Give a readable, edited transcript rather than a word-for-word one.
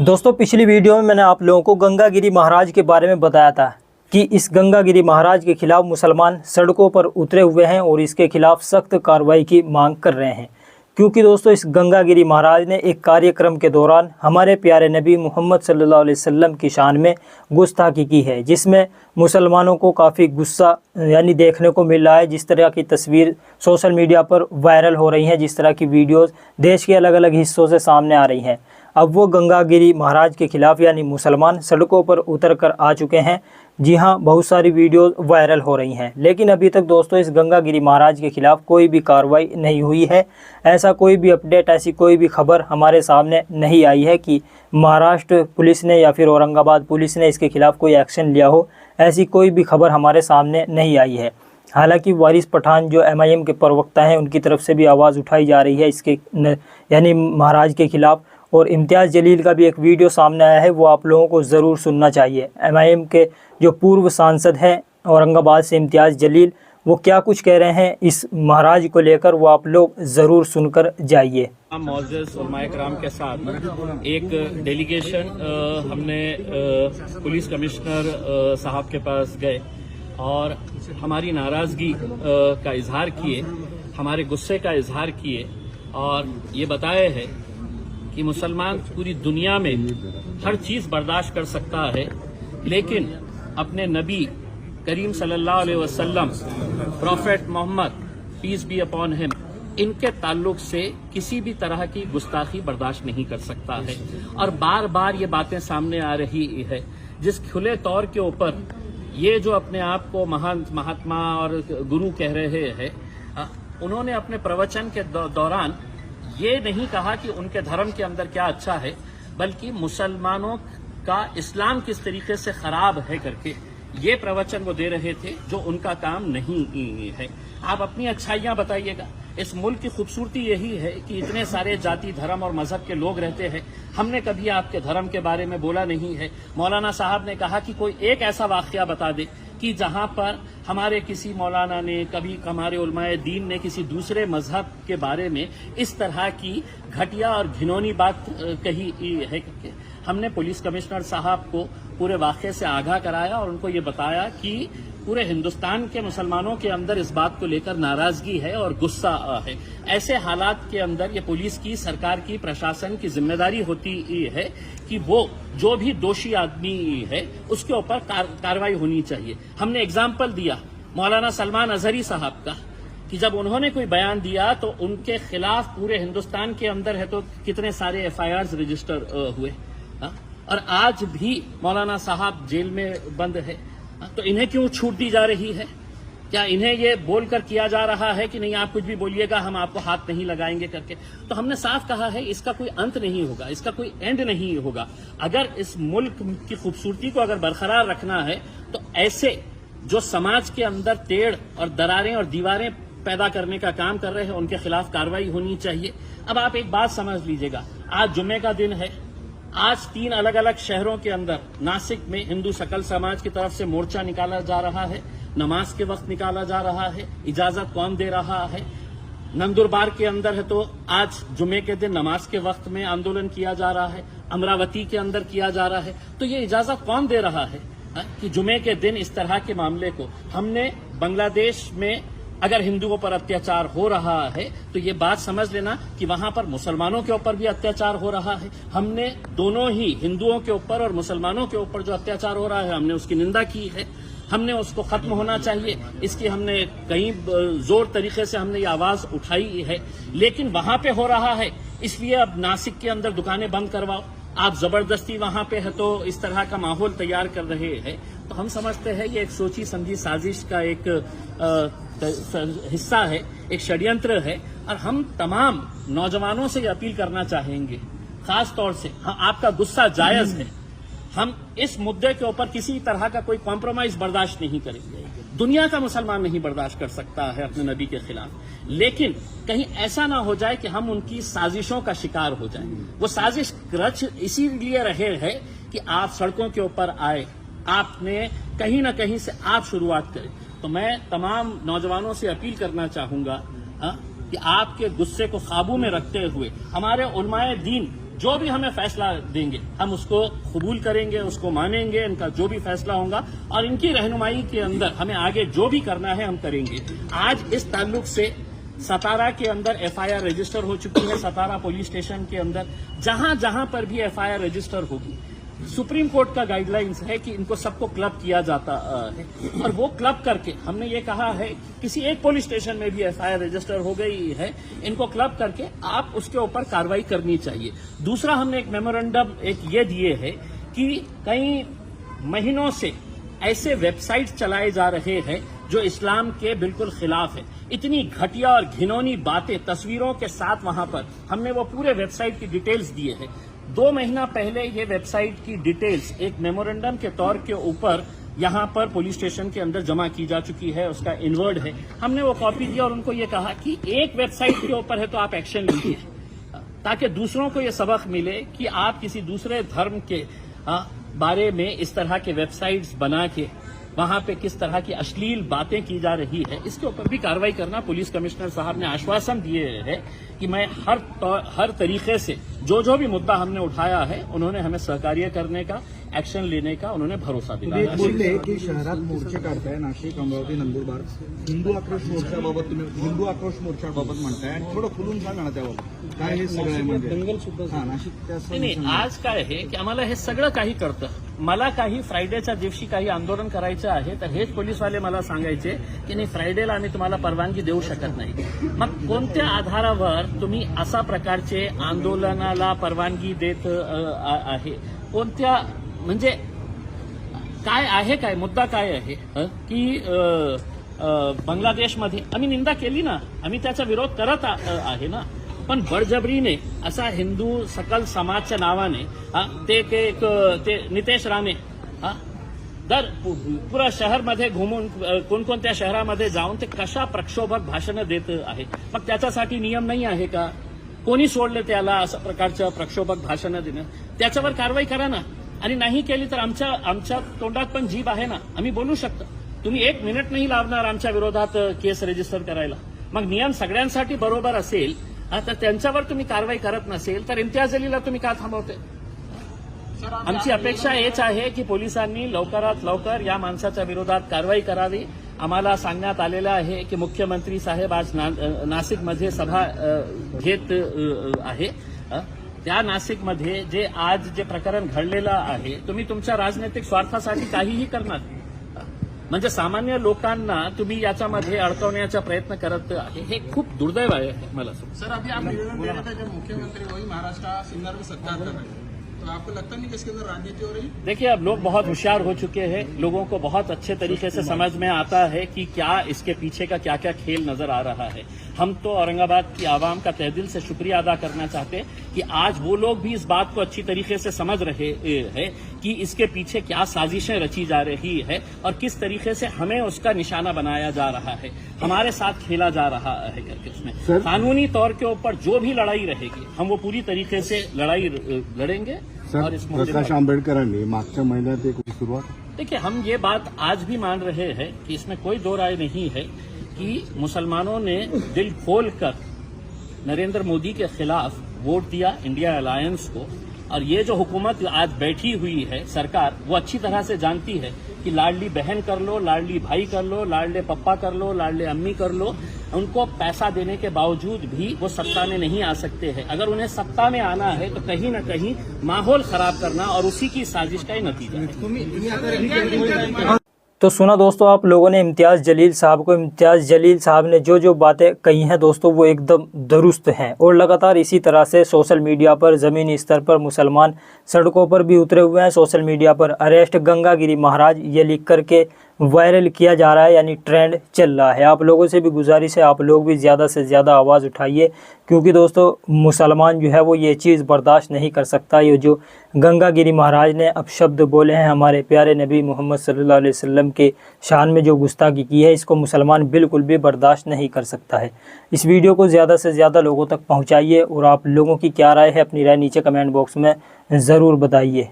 दोस्तों पिछली वीडियो में मैंने आप लोगों को गंगागिरी महाराज के बारे में बताया था कि इस गंगागिरी महाराज के खिलाफ मुसलमान सड़कों पर उतरे हुए हैं और इसके खिलाफ सख्त कार्रवाई की मांग कर रहे हैं, क्योंकि दोस्तों इस गंगागिरी महाराज ने एक कार्यक्रम के दौरान हमारे प्यारे नबी मोहम्मद सल्लल्लाहु अलैहि वसल्लम की शान में गुस्ताखी की है, जिसमें मुसलमानों को काफ़ी गुस्सा यानी देखने को मिल रहा है। जिस तरह की तस्वीर सोशल मीडिया पर वायरल हो रही हैं, जिस तरह की वीडियोस देश के अलग अलग हिस्सों से सामने आ रही हैं, अब वो गंगागिरी महाराज के खिलाफ यानी मुसलमान सड़कों पर उतर कर आ चुके हैं। जी हाँ, बहुत सारी वीडियो वायरल हो रही हैं, लेकिन अभी तक दोस्तों इस गंगागिरी महाराज के खिलाफ कोई भी कार्रवाई नहीं हुई है। ऐसा कोई भी अपडेट, ऐसी कोई भी खबर हमारे सामने नहीं आई है कि महाराष्ट्र पुलिस ने या फिर औरंगाबाद पुलिस ने इसके खिलाफ कोई एक्शन लिया हो। ऐसी कोई भी खबर हमारे सामने नहीं आई है। हालांकि वारिस पठान जो MIM के प्रवक्ता हैं, उनकी तरफ से भी आवाज़ उठाई जा रही है इसके यानी महाराज के खिलाफ, और इम्तियाज़ जलील का भी एक वीडियो सामने आया है, वो आप लोगों को ज़रूर सुनना चाहिए। MIM के जो पूर्व सांसद हैं औरंगाबाद से इम्तियाज़ जलील, वो क्या कुछ कह रहे हैं इस महाराज को लेकर, वो आप लोग ज़रूर सुनकर जाइए। मोअज़्ज़ज़ उलमाए किराम के साथ एक डेलीगेशन हमने पुलिस कमिश्नर साहब के पास गए और हमारी नाराज़गी का इजहार किए, हमारे गुस्से का इजहार किए और ये बताए है कि मुसलमान पूरी दुनिया में हर चीज़ बर्दाश्त कर सकता है, लेकिन अपने नबी करीम सल्लल्लाहु अलैहि वसल्लम, prophet Muhammad peace be upon him, इनके ताल्लुक से किसी भी तरह की गुस्ताखी बर्दाश्त नहीं कर सकता है। और बार बार ये बातें सामने आ रही है, जिस खुले तौर के ऊपर ये जो अपने आप को महान महात्मा और गुरु कह रहे हैं, उन्होंने अपने प्रवचन के दौरान ये नहीं कहा कि उनके धर्म के अंदर क्या अच्छा है, बल्कि मुसलमानों का इस्लाम किस तरीके से खराब है करके ये प्रवचन वो दे रहे थे, जो उनका काम नहीं है। आप अपनी अच्छाइयां बताइएगा। इस मुल्क की खूबसूरती यही है कि इतने सारे जाति, धर्म और मजहब के लोग रहते हैं। हमने कभी आपके धर्म के बारे में बोला नहीं है। मौलाना साहब ने कहा कि कोई एक ऐसा वाकया बता दे कि जहां पर हमारे किसी मौलाना ने, कभी हमारे उलमाए दीन ने किसी दूसरे मजहब के बारे में इस तरह की घटिया और घिनौनी बात कही है। हमने पुलिस कमिश्नर साहब को पूरे वाक़े से आगाह कराया और उनको ये बताया कि पूरे हिंदुस्तान के मुसलमानों के अंदर इस बात को लेकर नाराजगी है और गुस्सा है। ऐसे हालात के अंदर ये पुलिस की, सरकार की, प्रशासन की जिम्मेदारी होती है कि वो जो भी दोषी आदमी है उसके ऊपर कार्रवाई होनी चाहिए। हमने एग्जाम्पल दिया मौलाना सलमान अजहरी साहब का कि जब उन्होंने कोई बयान दिया तो उनके खिलाफ पूरे हिंदुस्तान के अंदर है तो कितने सारे FIRs रजिस्टर हुए, और आज भी मौलाना साहब जेल में बंद है। तो इन्हें क्यों छूट दी जा रही है? क्या इन्हें ये बोलकर किया जा रहा है कि नहीं, आप कुछ भी बोलिएगा, हम आपको हाथ नहीं लगाएंगे करके? तो हमने साफ कहा है इसका कोई अंत नहीं होगा, इसका कोई एंड नहीं होगा। अगर इस मुल्क की खूबसूरती को अगर बरकरार रखना है तो ऐसे जो समाज के अंदर टेढ़ और दरारें और दीवारें पैदा करने का काम कर रहे हैं, उनके खिलाफ कार्रवाई होनी चाहिए। अब आप एक बात समझ लीजिएगा, आज जुम्मे का दिन है। आज 3 अलग अलग शहरों के अंदर, नासिक में हिंदू सकल समाज की तरफ से मोर्चा निकाला जा रहा है, नमाज के वक्त निकाला जा रहा है। इजाजत कौन दे रहा है? नंदुरबार के अंदर है तो आज जुमे के दिन नमाज के वक्त में आंदोलन किया जा रहा है। अमरावती के अंदर किया जा रहा है। तो ये इजाजत कौन दे रहा है कि जुमे के दिन इस तरह के मामले को? हमने बांग्लादेश में अगर हिंदुओं पर अत्याचार हो रहा है तो ये बात समझ लेना कि वहां पर मुसलमानों के ऊपर भी अत्याचार हो रहा है। हमने दोनों ही हिंदुओं के ऊपर और मुसलमानों के ऊपर जो अत्याचार हो रहा है, हमने उसकी निंदा की है। हमने उसको खत्म होना चाहिए, इसकी हमने कई जोर तरीके से हमने ये आवाज उठाई है, लेकिन वहां पे हो रहा है इसलिए अब नासिक के अंदर दुकानें बंद करवाओ, आप जबरदस्ती वहां पे है तो इस तरह का माहौल तैयार कर रहे हैं। तो हम समझते हैं ये एक सोची समझी साजिश का एक हिस्सा है, एक षड्यंत्र है। और हम तमाम नौजवानों से ये अपील करना चाहेंगे, खास तौर से आपका गुस्सा जायज है, हम इस मुद्दे के ऊपर किसी तरह का कोई कॉम्प्रोमाइज बर्दाश्त नहीं करेंगे। दुनिया का मुसलमान नहीं बर्दाश्त कर सकता है अपने नबी के खिलाफ, लेकिन कहीं ऐसा ना हो जाए कि हम उनकी साजिशों का शिकार हो जाए। वो साजिश रच इसीलिए रहे है कि आप सड़कों के ऊपर आए, आपने कहीं ना कहीं से आप शुरुआत करें। तो मैं तमाम नौजवानों से अपील करना चाहूंगा कि आपके गुस्से को काबू में रखते हुए हमारे उलमाए दीन जो भी हमें फैसला देंगे हम उसको कबूल करेंगे, उसको मानेंगे, इनका जो भी फैसला होगा और इनकी रहनुमाई के अंदर हमें आगे जो भी करना है हम करेंगे। आज इस ताल्लुक से सतारा के अंदर एफआईआर रजिस्टर हो चुकी है, सतारा पुलिस स्टेशन के अंदर। जहां जहां पर भी एफआईआर रजिस्टर होगी, सुप्रीम कोर्ट का गाइडलाइंस है कि इनको सबको क्लब किया जाता है और वो क्लब करके हमने ये कहा है किसी एक पुलिस स्टेशन में भी एफआईआर रजिस्टर हो गई है, इनको क्लब करके आप उसके ऊपर कार्रवाई करनी चाहिए। दूसरा हमने एक मेमोरेंडम ये दिए है कि कई महीनों से ऐसे वेबसाइट चलाए जा रहे हैं जो इस्लाम के बिल्कुल खिलाफ है। इतनी घटिया और घिनौनी बातें तस्वीरों के साथ वहां पर हमने वो पूरे वेबसाइट की डिटेल्स दिए हैं। 2 महीना पहले ये वेबसाइट की डिटेल्स एक मेमोरेंडम के तौर के ऊपर यहां पर पुलिस स्टेशन के अंदर जमा की जा चुकी है, उसका इनवर्ड है। हमने वो कॉपी दिया और उनको ये कहा कि एक वेबसाइट के ऊपर है तो आप एक्शन लीजिए, ताकि दूसरों को ये सबक मिले कि आप किसी दूसरे धर्म के बारे में इस तरह के वेबसाइट्स बना के वहां पे किस तरह की अश्लील बातें की जा रही है, इसके ऊपर भी कार्रवाई करना। पुलिस कमिश्नर साहब ने आश्वासन दिए हैं कि मैं हर तरीके से जो भी मुद्दा हमने उठाया है उन्होंने हमें सहकार्य करने का, एक्शन लेने का उन्होंने भरोसा दिलाया। बोलले की शहरात मोर्चे काढताय, नाशिक, अमरावती, नंदुरबार, हिंदू आक्रोश मोर्चाबाबत तुम्ही हिंदू आक्रोश मोर्चाबाबत म्हणताय आणि थोडं खुलून सांगा ना त्याबाबत काय हे सगळं आहे म्हणजे नाशिक नाही, आज काय आहे की आम्हाला हे सगळं काही कळतं। मला काही फ्रायडेच्या दिवशी काही आंदोलन करायचं आहे तर हेच पोलीसवाले मला सांगायचे की नाही, फ्रायडेला आम्ही तुम्हाला परवानगी देऊ शकत नाही। मग कोणत्या आधारावर तुम्ही अशा प्रकारचे आंदोलनाला परवानगी देत आहे? कोणत्या म्हणजे काय आहे, काय मुद्दा काय आहे की बांगलादेशमध्ये आम्ही निंदा केली ना, आम्ही त्याचा विरोध करत आहे ना, पण बळजबरीने असा हिंदू सकल समाजच्या नावाने ते नितेश राणे दर पुरा शहरमध्ये घुमून कोणकोणत्या शहरामध्ये जाऊन ते कशा प्रक्षोभक भाषणं देत आहे। मग त्याच्यासाठी नियम नाही आहे का? कोणी सोडले त्याला असं प्रकारचं प्रक्षोभक भाषणं देणं? त्याच्यावर कारवाई करा ना, आणि नाही केली तर आमच्या तोंडात पण जीभ आहे ना, आम्ही बोलू शकतो। तुम्ही 1 मिनिट नाही लावणार आमच्या विरोधात केस रजिस्टर करायला। मग नियम सगळ्यांसाठी बरोबर असेल तर त्यांच्यावर तुम्ही कारवाई करत नसेल तर इम्तियाज अलीला तुम्ही का थांबवते? आमची अपेक्षा हेच आहे की पोलिसांनी लवकरात लवकर या माणसाच्या विरोधात कारवाई करावी। आम्हाला सांगण्यात आलेलं आहे की मुख्यमंत्री साहेब आज नाशिकमध्ये सभा घेत आहे। त्या नाशिकमध्ये जे प्रकरण घडलेलं आहे, तुम्ही तुमच्या राजनैतिक स्वार्थासाठी काहीही करणार, म्हणजे सामान्य लोकांना तुम्ही याच्यामध्ये अडकवण्याचा प्रयत्न करत आहे, हे खूप दुर्दैव आहे मला। सर, अभी आप निवेदन दे रहे थे कि मुख्यमंत्री वही महाराष्ट्र सिंगर में सत्कार कर रहे हैं, तो आपको लगता नहीं कि इसके अंदर राजनीति हो रही? देखिए, अब लोग बहुत होशियार हो चुके हैं, लोगों को बहुत अच्छे तरीके से समझ में आता है कि क्या इसके पीछे का क्या क्या खेल नजर आ रहा है। हम तो औरंगाबाद की आवाम का तहे दिल से शुक्रिया अदा करना चाहते हैं कि आज वो लोग भी इस बात को अच्छी तरीके से समझ रहे हैं कि इसके पीछे क्या साजिशें रची जा रही है और किस तरीके से हमें उसका निशाना बनाया जा रहा है, हमारे साथ खेला जा रहा है करके। उसमें कानूनी तौर के ऊपर जो भी लड़ाई रहेगी हम वो पूरी तरीके से लड़ाई लड़ेंगे। और इस प्रकाश आंबेडकरांनी मागच्या महिन्यात एक सुरुवात, देखिए, हम ये बात आज भी मान रहे हैं कि इसमें कोई दो राय नहीं है कि मुसलमानों ने दिल खोलकर नरेंद्र मोदी के खिलाफ वोट दिया, इंडिया अलायंस को। और ये जो हुकूमत आज बैठी हुई है सरकार, वो अच्छी तरह से जानती है कि लाडली बहन कर लो, लाडली भाई कर लो, लाडले पप्पा कर लो, लाडले अम्मी कर लो, उनको पैसा देने के बावजूद भी वो सत्ता में नहीं आ सकते हैं। अगर उन्हें सत्ता में आना है तो कहीं न कहीं माहौल खराब करना और उसी की साजिश का ही नतीजा है। तो सुना दोस्तों आप लोगों ने इम्तियाज़ जलील साहब को। इम्तियाज़ जलील साहब ने जो बातें कही हैं दोस्तों वो एकदम दुरुस्त हैं, और लगातार इसी तरह से सोशल मीडिया पर ज़मीनी स्तर पर मुसलमान सड़कों पर भी उतरे हुए हैं। सोशल मीडिया पर अरेस्ट गंगागिरी महाराज ये लिख करके वायरल किया जा रहा है, यानी ट्रेंड चल रहा है। आप लोगों से भी गुजारिश है, आप लोग भी ज़्यादा से ज़्यादा आवाज़ उठाइए, क्योंकि दोस्तों मुसलमान जो है वो ये चीज़ बर्दाश्त नहीं कर सकता। ये जो गंगागिरी महाराज ने अपशब्द बोले हैं हमारे प्यारे नबी मोहम्मद सल्लल्लाहु अलैहि वसल्लम के शान में, जो गुस्ताखी की है, इसको मुसलमान बिल्कुल भी बर्दाश्त नहीं कर सकता है। इस वीडियो को ज़्यादा से ज़्यादा लोगों तक पहुँचाइए, और आप लोगों की क्या राय है अपनी राय नीचे कमेंट बॉक्स में ज़रूर बताइए।